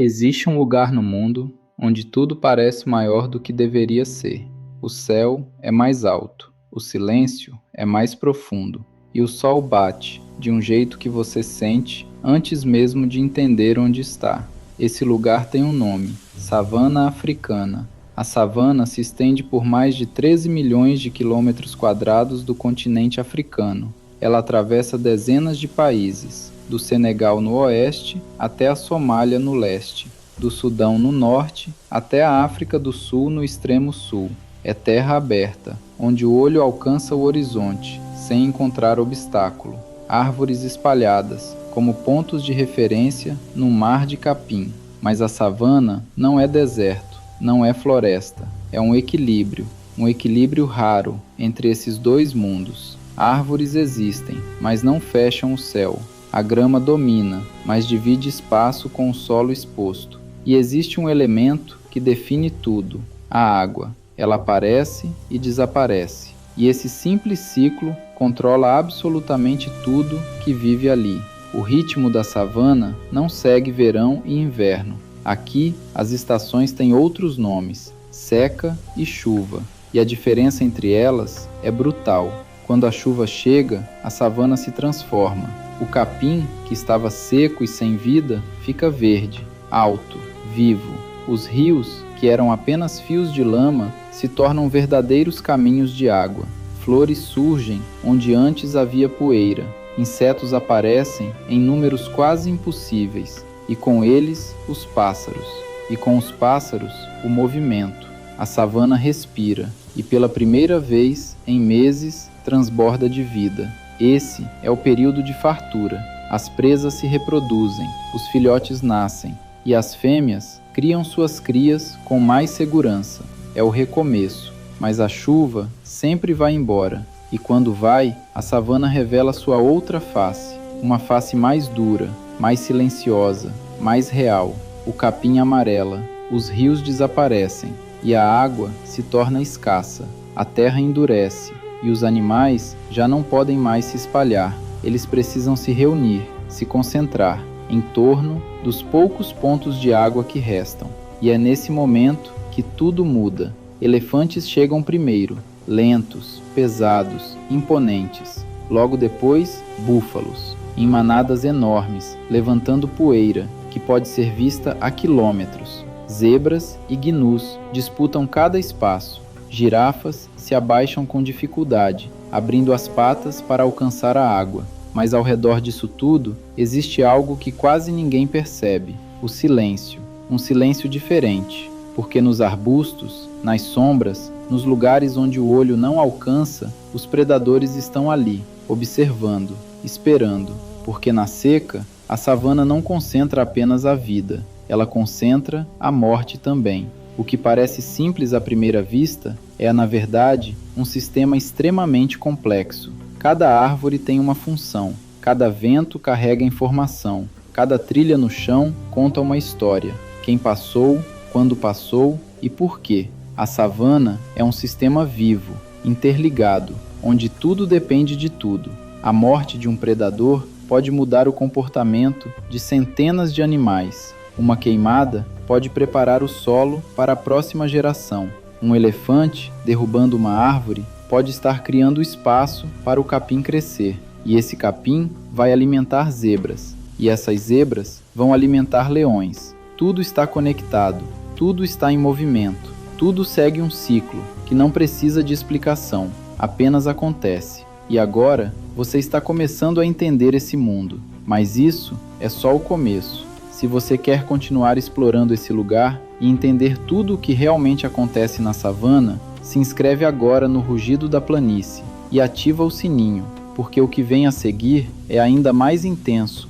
Existe um lugar no mundo onde tudo parece maior do que deveria ser. O céu é mais alto, o silêncio é mais profundo, e o sol bate de um jeito que você sente antes mesmo de entender onde está. Esse lugar tem um nome: Savana Africana. A savana se estende por mais de 13 milhões de quilômetros quadrados do continente africano. Ela atravessa dezenas de países, do Senegal no oeste até a Somália no leste, do Sudão no norte até a África do Sul no extremo sul. É terra aberta, onde o olho alcança o horizonte, sem encontrar obstáculo. Árvores espalhadas, como pontos de referência num mar de capim. Mas a savana não é deserto, não é floresta. É um equilíbrio raro entre esses dois mundos. Árvores existem, mas não fecham o céu. A grama domina, mas divide espaço com o solo exposto. E existe um elemento que define tudo: a água. Ela aparece e desaparece. E esse simples ciclo controla absolutamente tudo que vive ali. O ritmo da savana não segue verão e inverno. Aqui, as estações têm outros nomes: seca e chuva. E a diferença entre elas é brutal. Quando a chuva chega, a savana se transforma. O capim, que estava seco e sem vida, fica verde, alto, vivo. Os rios, que eram apenas fios de lama, se tornam verdadeiros caminhos de água. Flores surgem onde antes havia poeira. Insetos aparecem em números quase impossíveis. E com eles, os pássaros. E com os pássaros, o movimento. A savana respira. E pela primeira vez, em meses, transborda de vida. Esse é o período de fartura. As presas se reproduzem, os filhotes nascem, e as fêmeas criam suas crias com mais segurança. É o recomeço, mas a chuva sempre vai embora, e quando vai, a savana revela sua outra face, uma face mais dura, mais silenciosa, mais real. O capim amarela, os rios desaparecem, e a água se torna escassa, a terra endurece, e os animais já não podem mais se espalhar. Eles precisam se reunir, se concentrar em torno dos poucos pontos de água que restam. E é nesse momento que tudo muda. Elefantes chegam primeiro, lentos, pesados, imponentes. Logo depois, búfalos, em manadas enormes, levantando poeira, que pode ser vista a quilômetros. Zebras e gnus disputam cada espaço. Girafas se abaixam com dificuldade, abrindo as patas para alcançar a água. Mas ao redor disso tudo, existe algo que quase ninguém percebe: o silêncio. Um silêncio diferente, porque nos arbustos, nas sombras, nos lugares onde o olho não alcança, os predadores estão ali, observando, esperando. Porque na seca, a savana não concentra apenas a vida, ela concentra a morte também. O que parece simples à primeira vista é, na verdade, um sistema extremamente complexo. Cada árvore tem uma função, cada vento carrega informação, cada trilha no chão conta uma história. Quem passou, quando passou e por quê. A savana é um sistema vivo, interligado, onde tudo depende de tudo. A morte de um predador pode mudar o comportamento de centenas de animais. Uma queimada pode preparar o solo para a próxima geração. Um elefante, derrubando uma árvore, pode estar criando espaço para o capim crescer. E esse capim vai alimentar zebras. E essas zebras vão alimentar leões. Tudo está conectado, tudo está em movimento. Tudo segue um ciclo que não precisa de explicação, apenas acontece. E agora você está começando a entender esse mundo. Mas isso é só o começo. Se você quer continuar explorando esse lugar e entender tudo o que realmente acontece na savana, se inscreve agora no Rugido da Planície e ativa o sininho, porque o que vem a seguir é ainda mais intenso.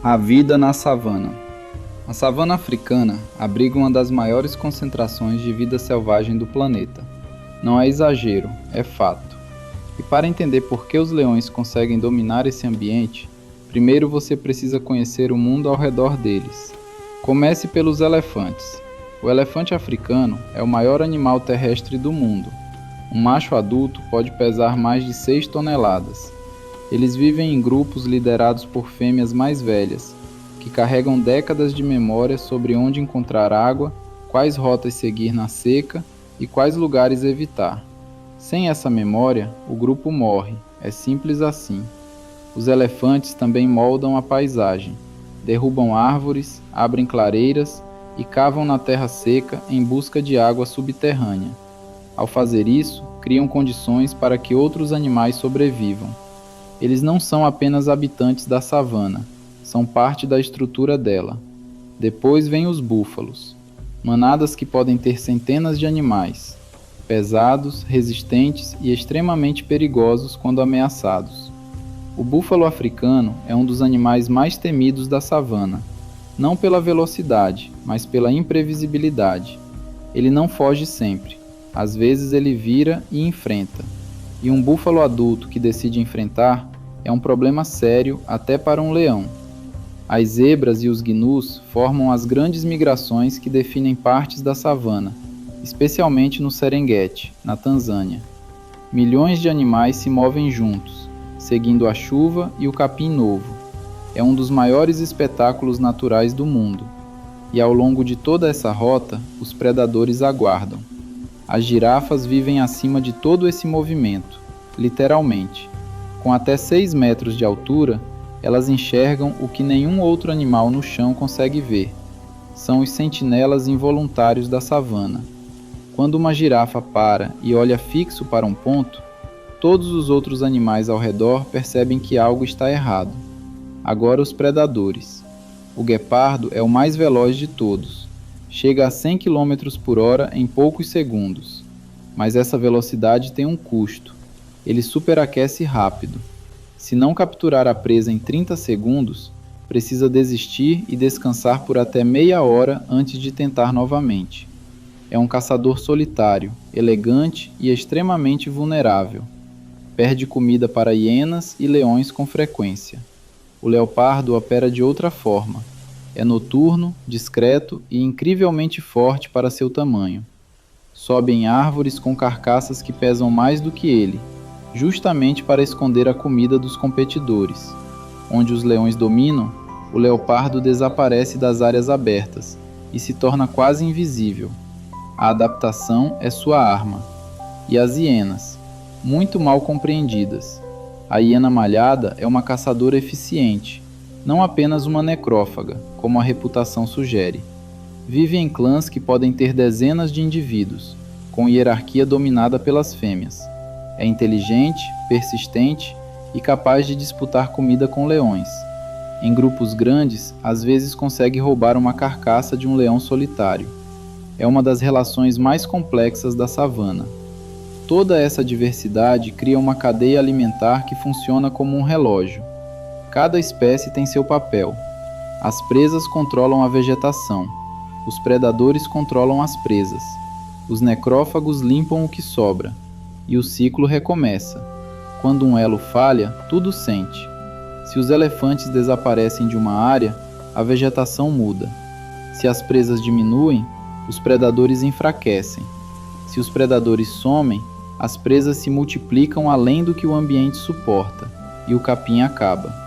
A vida na savana. A savana africana abriga uma das maiores concentrações de vida selvagem do planeta. Não é exagero, é fato. E para entender por que os leões conseguem dominar esse ambiente, primeiro você precisa conhecer o mundo ao redor deles. Comece pelos elefantes. O elefante africano é o maior animal terrestre do mundo. Um macho adulto pode pesar mais de 6 toneladas. Eles vivem em grupos liderados por fêmeas mais velhas, que que carregam décadas de memória sobre onde encontrar água, quais rotas seguir na seca e quais lugares evitar. Sem essa memória, o grupo morre, é simples assim. Os elefantes também moldam a paisagem, derrubam árvores, abrem clareiras e cavam na terra seca em busca de água subterrânea. Ao fazer isso, criam condições para que outros animais sobrevivam. Eles não são apenas habitantes da savana, são parte da estrutura dela. Depois vêm os búfalos, manadas que podem ter centenas de animais, pesados, resistentes e extremamente perigosos quando ameaçados. O búfalo africano é um dos animais mais temidos da savana, não pela velocidade, mas pela imprevisibilidade. Ele não foge sempre, às vezes ele vira e enfrenta. E um búfalo adulto que decide enfrentar é um problema sério até para um leão. As zebras e os gnus formam as grandes migrações que definem partes da savana, especialmente no Serengeti, na Tanzânia. Milhões de animais se movem juntos, seguindo a chuva e o capim novo. É um dos maiores espetáculos naturais do mundo. E ao longo de toda essa rota, os predadores aguardam. As girafas vivem acima de todo esse movimento, literalmente. Com até 6 metros de altura, elas enxergam o que nenhum outro animal no chão consegue ver. São os sentinelas involuntários da savana. Quando uma girafa para e olha fixo para um ponto, todos os outros animais ao redor percebem que algo está errado. Agora os predadores. O guepardo é o mais veloz de todos. Chega a 100 km por hora em poucos segundos. Mas essa velocidade tem um custo. Ele superaquece rápido. Se não capturar a presa em 30 segundos, precisa desistir e descansar por até meia hora antes de tentar novamente. É um caçador solitário, elegante e extremamente vulnerável. Perde comida para hienas e leões com frequência. O leopardo opera de outra forma. É noturno, discreto e incrivelmente forte para seu tamanho. Sobe em árvores com carcaças que pesam mais do que ele, justamente para esconder a comida dos competidores. Onde os leões dominam, o leopardo desaparece das áreas abertas e se torna quase invisível. A adaptação é sua arma. E as hienas, muito mal compreendidas. A hiena malhada é uma caçadora eficiente, não apenas uma necrófaga, como a reputação sugere. Vive em clãs que podem ter dezenas de indivíduos, com hierarquia dominada pelas fêmeas. É inteligente, persistente e capaz de disputar comida com leões. Em grupos grandes, às vezes consegue roubar uma carcaça de um leão solitário. É uma das relações mais complexas da savana. Toda essa diversidade cria uma cadeia alimentar que funciona como um relógio. Cada espécie tem seu papel. As presas controlam a vegetação. Os predadores controlam as presas. Os necrófagos limpam o que sobra. E o ciclo recomeça. Quando um elo falha, tudo sente. Se os elefantes desaparecem de uma área, a vegetação muda. Se as presas diminuem, os predadores enfraquecem. Se os predadores somem, as presas se multiplicam além do que o ambiente suporta, e o capim acaba.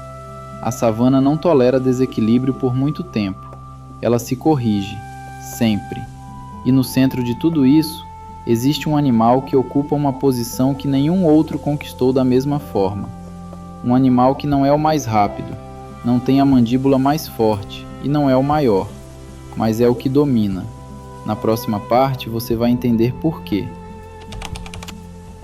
A savana não tolera desequilíbrio por muito tempo. Ela se corrige, sempre. E no centro de tudo isso, existe um animal que ocupa uma posição que nenhum outro conquistou da mesma forma. Um animal que não é o mais rápido, não tem a mandíbula mais forte e não é o maior, mas é o que domina. Na próxima parte você vai entender por quê.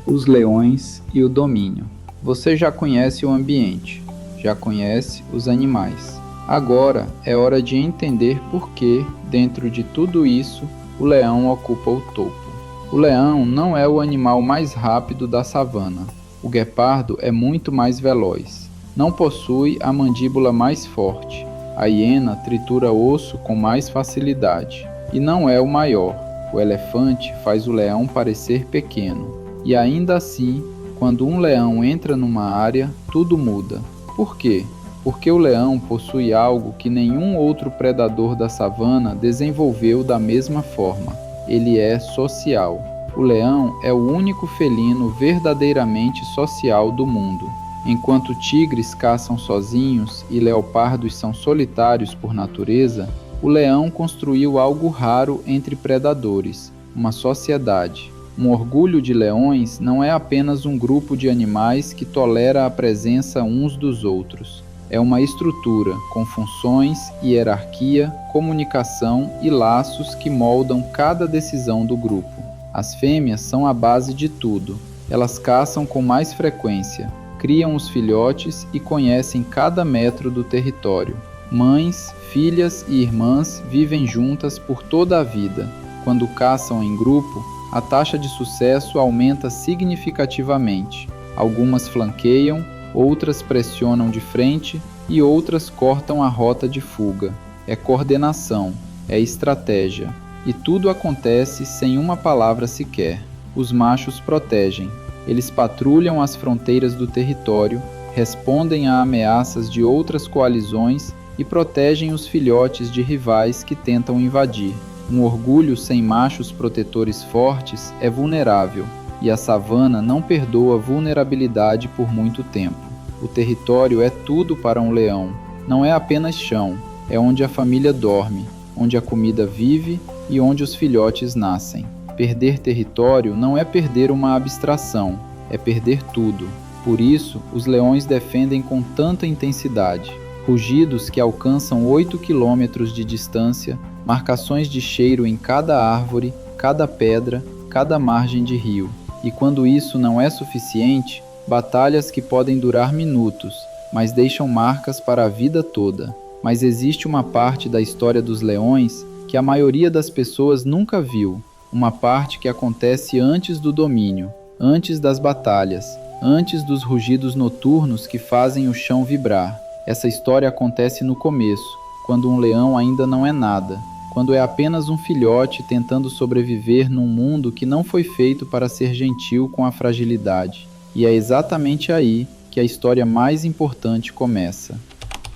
Os leões e o domínio. Você já conhece o ambiente, já conhece os animais. Agora é hora de entender por que, dentro de tudo isso, o leão ocupa o topo. O leão não é o animal mais rápido da savana. O guepardo é muito mais veloz. Não possui a mandíbula mais forte. A hiena tritura osso com mais facilidade. E não é o maior. O elefante faz o leão parecer pequeno. E ainda assim, quando um leão entra numa área, tudo muda. Por quê? Porque o leão possui algo que nenhum outro predador da savana desenvolveu da mesma forma. Ele é social. O leão é o único felino verdadeiramente social do mundo. Enquanto tigres caçam sozinhos e leopardos são solitários por natureza, o leão construiu algo raro entre predadores, uma sociedade. Um orgulho de leões não é apenas um grupo de animais que tolera a presença uns dos outros. É uma estrutura com funções, hierarquia, comunicação e laços que moldam cada decisão do grupo. As fêmeas são a base de tudo. Elas caçam com mais frequência, criam os filhotes e conhecem cada metro do território. Mães, filhas e irmãs vivem juntas por toda a vida. Quando caçam em grupo, a taxa de sucesso aumenta significativamente. Algumas flanqueiam, outras pressionam de frente e outras cortam a rota de fuga. É coordenação, é estratégia. E tudo acontece sem uma palavra sequer. Os machos protegem. Eles patrulham as fronteiras do território, respondem a ameaças de outras coalizões e protegem os filhotes de rivais que tentam invadir. Um orgulho sem machos protetores fortes é vulnerável, e a savana não perdoa vulnerabilidade por muito tempo. O território é tudo para um leão. Não é apenas chão, é onde a família dorme, onde a comida vive e onde os filhotes nascem. Perder território não é perder uma abstração, é perder tudo. Por isso, os leões defendem com tanta intensidade. Rugidos que alcançam 8 quilômetros de distância, marcações de cheiro em cada árvore, cada pedra, cada margem de rio. E quando isso não é suficiente, batalhas que podem durar minutos, mas deixam marcas para a vida toda. Mas existe uma parte da história dos leões que a maioria das pessoas nunca viu. Uma parte que acontece antes do domínio, antes das batalhas, antes dos rugidos noturnos que fazem o chão vibrar. Essa história acontece no começo, quando um leão ainda não é nada, quando é apenas um filhote tentando sobreviver num mundo que não foi feito para ser gentil com a fragilidade. E é exatamente aí que a história mais importante começa.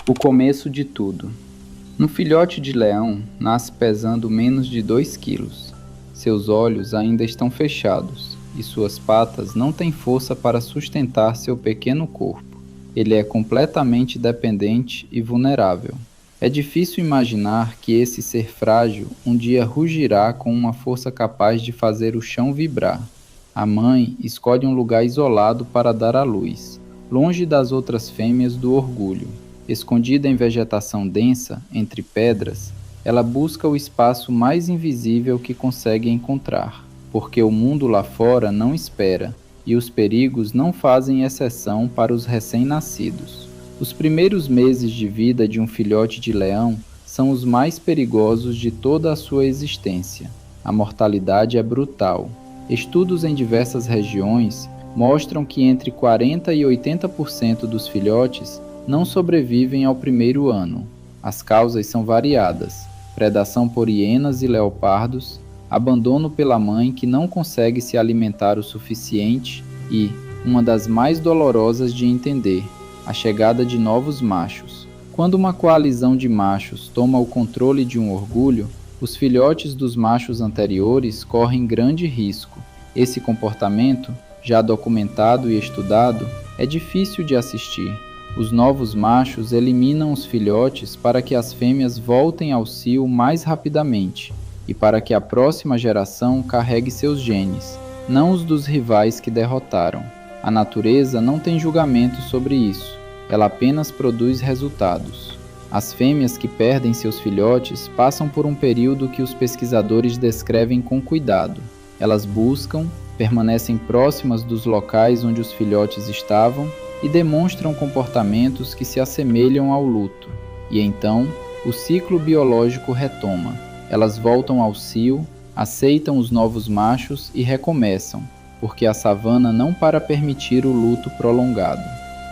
O começo de tudo. Um filhote de leão nasce pesando menos de 2 quilos. Seus olhos ainda estão fechados e suas patas não têm força para sustentar seu pequeno corpo. Ele é completamente dependente e vulnerável. É difícil imaginar que esse ser frágil um dia rugirá com uma força capaz de fazer o chão vibrar. A mãe escolhe um lugar isolado para dar à luz, longe das outras fêmeas do orgulho. Escondida em vegetação densa, entre pedras, ela busca o espaço mais invisível que consegue encontrar, porque o mundo lá fora não espera, e os perigos não fazem exceção para os recém-nascidos. Os primeiros meses de vida de um filhote de leão são os mais perigosos de toda a sua existência. A mortalidade é brutal. Estudos em diversas regiões mostram que entre 40% e 80% dos filhotes não sobrevivem ao primeiro ano. As causas são variadas: predação por hienas e leopardos, abandono pela mãe que não consegue se alimentar o suficiente e, uma das mais dolorosas de entender, a chegada de novos machos. Quando uma coalizão de machos toma o controle de um orgulho, os filhotes dos machos anteriores correm grande risco. Esse comportamento, já documentado e estudado, é difícil de assistir. Os novos machos eliminam os filhotes para que as fêmeas voltem ao cio mais rapidamente e para que a próxima geração carregue seus genes, não os dos rivais que derrotaram. A natureza não tem julgamento sobre isso, ela apenas produz resultados. As fêmeas que perdem seus filhotes passam por um período que os pesquisadores descrevem com cuidado. Elas buscam, permanecem próximas dos locais onde os filhotes estavam e demonstram comportamentos que se assemelham ao luto. E então, o ciclo biológico retoma. Elas voltam ao cio, aceitam os novos machos e recomeçam, porque a savana não para permitir o luto prolongado.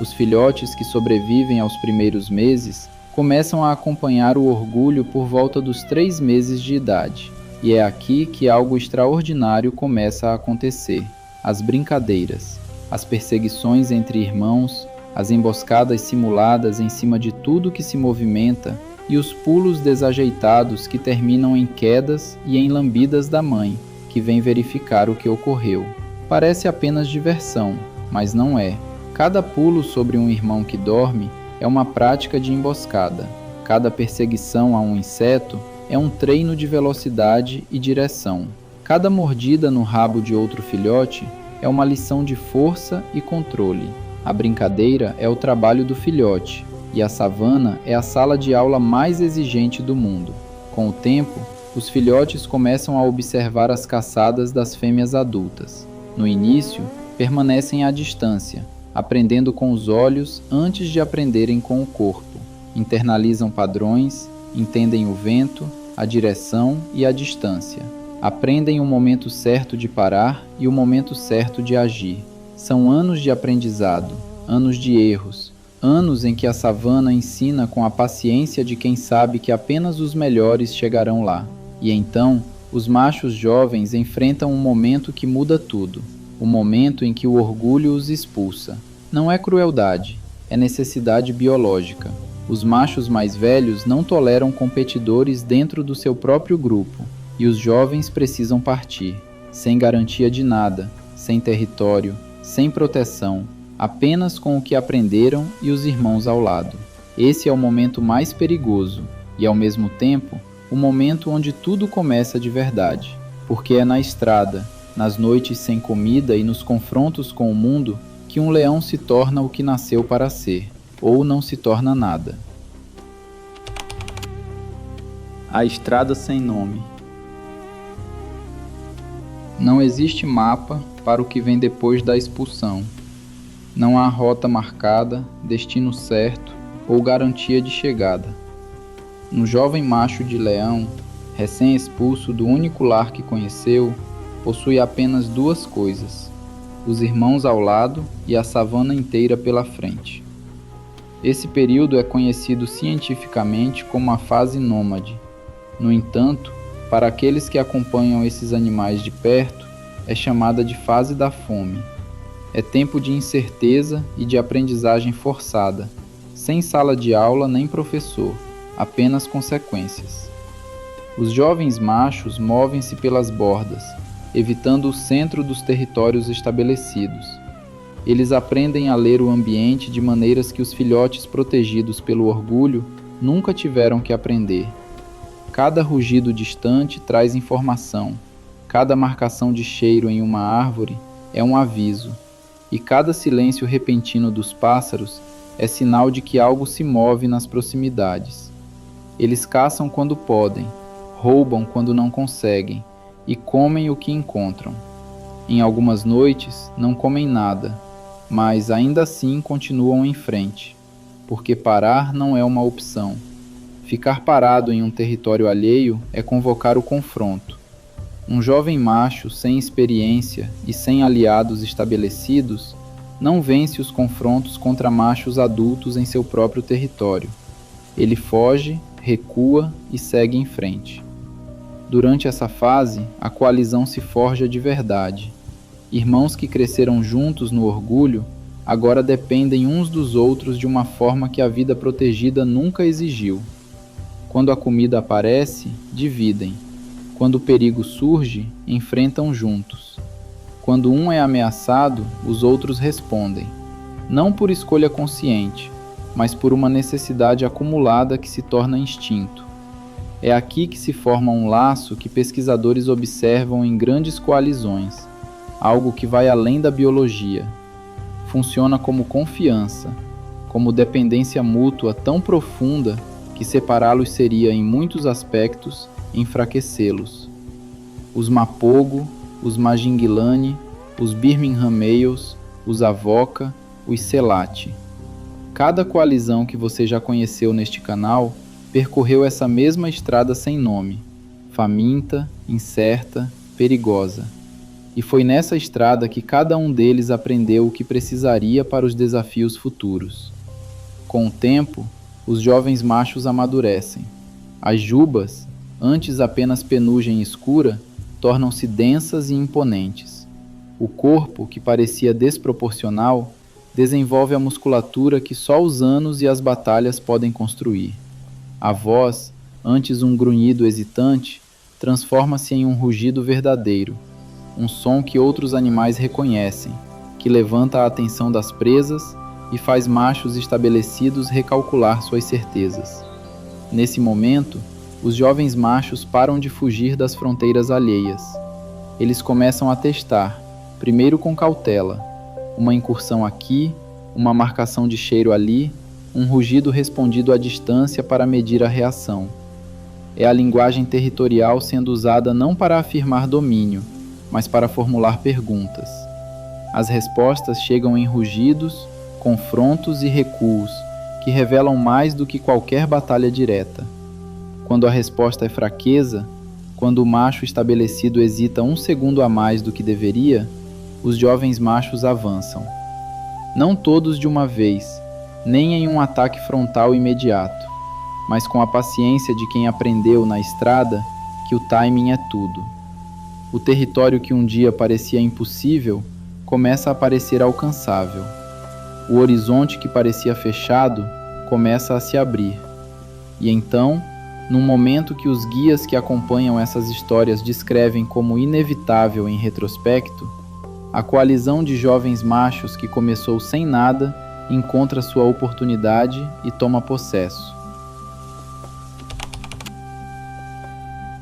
Os filhotes que sobrevivem aos primeiros meses começam a acompanhar o orgulho por volta dos 3 meses de idade. E é aqui que algo extraordinário começa a acontecer: as brincadeiras. As perseguições entre irmãos, as emboscadas simuladas em cima de tudo que se movimenta e os pulos desajeitados que terminam em quedas e em lambidas da mãe, que vem verificar o que ocorreu. Parece apenas diversão, mas não é. Cada pulo sobre um irmão que dorme é uma prática de emboscada. Cada perseguição a um inseto é um treino de velocidade e direção. Cada mordida no rabo de outro filhote é uma lição de força e controle. A brincadeira é o trabalho do filhote, e a savana é a sala de aula mais exigente do mundo. Com o tempo, os filhotes começam a observar as caçadas das fêmeas adultas. No início, permanecem à distância, aprendendo com os olhos antes de aprenderem com o corpo. Internalizam padrões, entendem o vento, a direção e a distância. Aprendem o momento certo de parar e o momento certo de agir. São anos de aprendizado, anos de erros, anos em que a savana ensina com a paciência de quem sabe que apenas os melhores chegarão lá. E então, os machos jovens enfrentam um momento que muda tudo, o momento em que o orgulho os expulsa. Não é crueldade, é necessidade biológica. Os machos mais velhos não toleram competidores dentro do seu próprio grupo, e os jovens precisam partir, sem garantia de nada, sem território, sem proteção, apenas com o que aprenderam e os irmãos ao lado. Esse é o momento mais perigoso e, ao mesmo tempo, o momento onde tudo começa de verdade, porque é na estrada, nas noites sem comida e nos confrontos com o mundo que um leão se torna o que nasceu para ser, ou não se torna nada. A estrada sem nome. Não existe mapa para o que vem depois da expulsão. Não há rota marcada, destino certo ou garantia de chegada. Um jovem macho de leão, recém-expulso do único lar que conheceu, possui apenas duas coisas: os irmãos ao lado e a savana inteira pela frente. Esse período é conhecido cientificamente como a fase nômade. No entanto, para aqueles que acompanham esses animais de perto, é chamada de fase da fome. É tempo de incerteza e de aprendizagem forçada, sem sala de aula nem professor, apenas consequências. Os jovens machos movem-se pelas bordas, evitando o centro dos territórios estabelecidos. Eles aprendem a ler o ambiente de maneiras que os filhotes protegidos pelo orgulho nunca tiveram que aprender. Cada rugido distante traz informação, cada marcação de cheiro em uma árvore é um aviso, e cada silêncio repentino dos pássaros é sinal de que algo se move nas proximidades. Eles caçam quando podem, roubam quando não conseguem, e comem o que encontram. Em algumas noites não comem nada, mas ainda assim continuam em frente, porque parar não é uma opção. Ficar parado em um território alheio é convocar o confronto. Um jovem macho sem experiência e sem aliados estabelecidos não vence os confrontos contra machos adultos em seu próprio território. Ele foge, recua e segue em frente. Durante essa fase, a coalizão se forja de verdade. Irmãos que cresceram juntos no orgulho agora dependem uns dos outros de uma forma que a vida protegida nunca exigiu. Quando a comida aparece, dividem. Quando o perigo surge, enfrentam juntos. Quando um é ameaçado, os outros respondem. Não por escolha consciente, mas por uma necessidade acumulada que se torna instinto. É aqui que se forma um laço que pesquisadores observam em grandes coalizões, algo que vai além da biologia. Funciona como confiança, como dependência mútua tão profunda que separá-los seria, em muitos aspectos, enfraquecê-los. Os Mapogo, os Majinguilani, os Birmingham Males, os Avoca, os Selate. Cada coalizão que você já conheceu neste canal percorreu essa mesma estrada sem nome, faminta, incerta, perigosa. E foi nessa estrada que cada um deles aprendeu o que precisaria para os desafios futuros. Com o tempo, os jovens machos amadurecem. As jubas, antes apenas penugem escura, tornam-se densas e imponentes. O corpo, que parecia desproporcional, desenvolve a musculatura que só os anos e as batalhas podem construir. A voz, antes um grunhido hesitante, transforma-se em um rugido verdadeiro, um som que outros animais reconhecem, que levanta a atenção das presas e faz machos estabelecidos recalcular suas certezas. Nesse momento, os jovens machos param de fugir das fronteiras alheias. Eles começam a testar, primeiro com cautela, uma incursão aqui, uma marcação de cheiro ali, um rugido respondido à distância para medir a reação. É a linguagem territorial sendo usada não para afirmar domínio, mas para formular perguntas. As respostas chegam em rugidos, confrontos e recuos, que revelam mais do que qualquer batalha direta. Quando a resposta é fraqueza, quando o macho estabelecido hesita um segundo a mais do que deveria, os jovens machos avançam. Não todos de uma vez, nem em um ataque frontal imediato, mas com a paciência de quem aprendeu na estrada que o timing é tudo. O território que um dia parecia impossível começa a parecer alcançável. O horizonte que parecia fechado começa a se abrir. E então, num momento que os guias que acompanham essas histórias descrevem como inevitável em retrospecto, a coalizão de jovens machos que começou sem nada encontra sua oportunidade e toma possesso.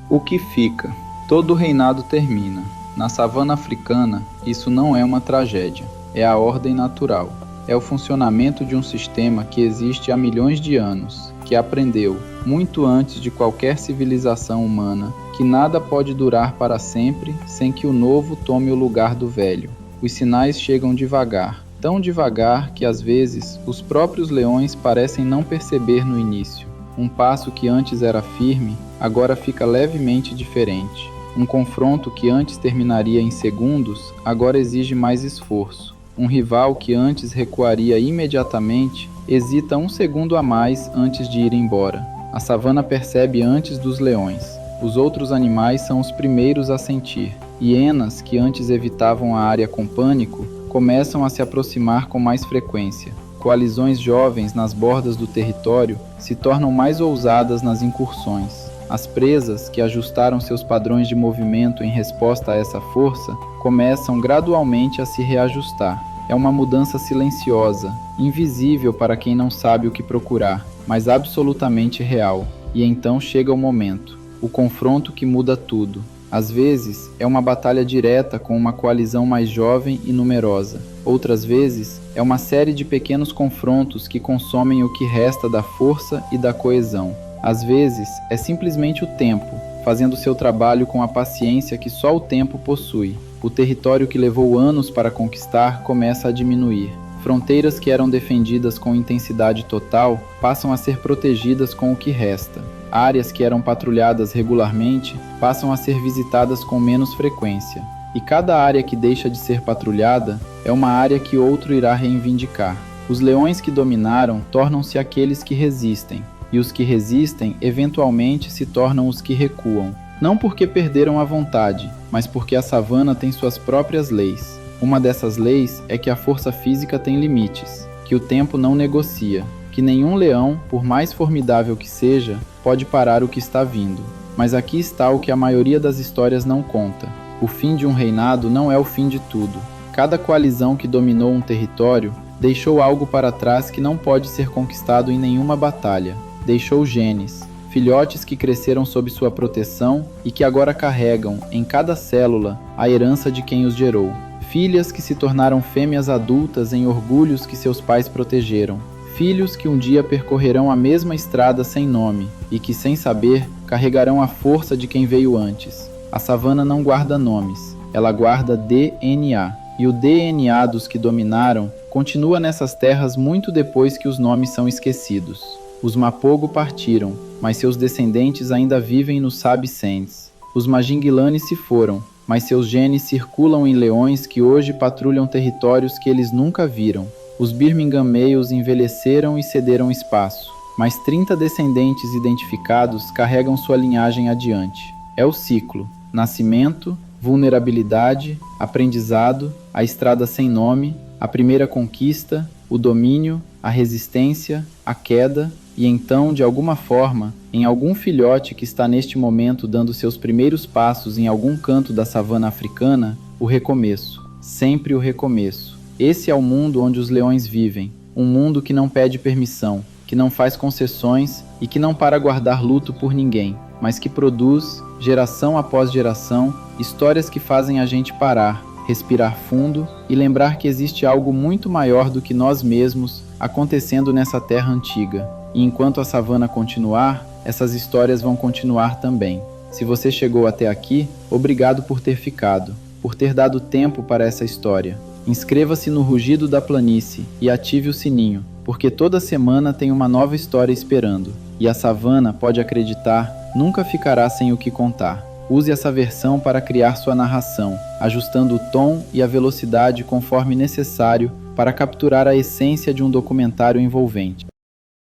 O que fica? Todo o reinado termina. Na savana africana, isso não é uma tragédia, é a ordem natural. É o funcionamento de um sistema que existe há milhões de anos, que aprendeu, muito antes de qualquer civilização humana, que nada pode durar para sempre sem que o novo tome o lugar do velho. Os sinais chegam devagar, tão devagar que às vezes os próprios leões parecem não perceber no início. Um passo que antes era firme, agora fica levemente diferente. Um confronto que antes terminaria em segundos, agora exige mais esforço. Um rival que antes recuaria imediatamente, hesita um segundo a mais antes de ir embora. A savana percebe antes dos leões. Os outros animais são os primeiros a sentir. Hienas, que antes evitavam a área com pânico, começam a se aproximar com mais frequência. Coalizões jovens nas bordas do território se tornam mais ousadas nas incursões. As presas, que ajustaram seus padrões de movimento em resposta a essa força, começam gradualmente a se reajustar. É uma mudança silenciosa, invisível para quem não sabe o que procurar, mas absolutamente real. E então chega o momento, o confronto que muda tudo. Às vezes, é uma batalha direta com uma coalizão mais jovem e numerosa. Outras vezes, é uma série de pequenos confrontos que consomem o que resta da força e da coesão. Às vezes, é simplesmente o tempo, fazendo seu trabalho com a paciência que só o tempo possui. O território que levou anos para conquistar começa a diminuir. Fronteiras que eram defendidas com intensidade total passam a ser protegidas com o que resta. Áreas que eram patrulhadas regularmente passam a ser visitadas com menos frequência. E cada área que deixa de ser patrulhada é uma área que outro irá reivindicar. Os leões que dominaram tornam-se aqueles que resistem, e os que resistem eventualmente se tornam os que recuam. Não porque perderam a vontade, mas porque a savana tem suas próprias leis. Uma dessas leis é que a força física tem limites, que o tempo não negocia, que nenhum leão, por mais formidável que seja, pode parar o que está vindo. Mas aqui está o que a maioria das histórias não conta. O fim de um reinado não é o fim de tudo. Cada coalizão que dominou um território deixou algo para trás que não pode ser conquistado em nenhuma batalha. Deixou genes, filhotes que cresceram sob sua proteção e que agora carregam, em cada célula, a herança de quem os gerou. Filhas que se tornaram fêmeas adultas em orgulhos que seus pais protegeram. Filhos que um dia percorrerão a mesma estrada sem nome e que, sem saber, carregarão a força de quem veio antes. A savana não guarda nomes, ela guarda DNA. E o DNA dos que dominaram continua nessas terras muito depois que os nomes são esquecidos. Os Mapogo partiram, mas seus descendentes ainda vivem no Sabi Sands. Os Majinguilani se foram, mas seus genes circulam em leões que hoje patrulham territórios que eles nunca viram. Os Birmingham Males envelheceram e cederam espaço, mas 30 descendentes identificados carregam sua linhagem adiante. É o ciclo: nascimento, vulnerabilidade, aprendizado, a estrada sem nome, a primeira conquista, o domínio, a resistência, a queda e então, de alguma forma, em algum filhote que está neste momento dando seus primeiros passos em algum canto da savana africana, o recomeço, sempre o recomeço. Esse é o mundo onde os leões vivem, um mundo que não pede permissão, que não faz concessões e que não para guardar luto por ninguém, mas que produz, geração após geração, histórias que fazem a gente parar, respirar fundo e lembrar que existe algo muito maior do que nós mesmos acontecendo nessa terra antiga. E enquanto a savana continuar, essas histórias vão continuar também. Se você chegou até aqui, obrigado por ter ficado, por ter dado tempo para essa história. Inscreva-se no Rugido da Planície e ative o sininho, porque toda semana tem uma nova história esperando. E a savana, pode acreditar, nunca ficará sem o que contar. Use essa versão para criar sua narração, ajustando o tom e a velocidade conforme necessário para capturar a essência de um documentário envolvente.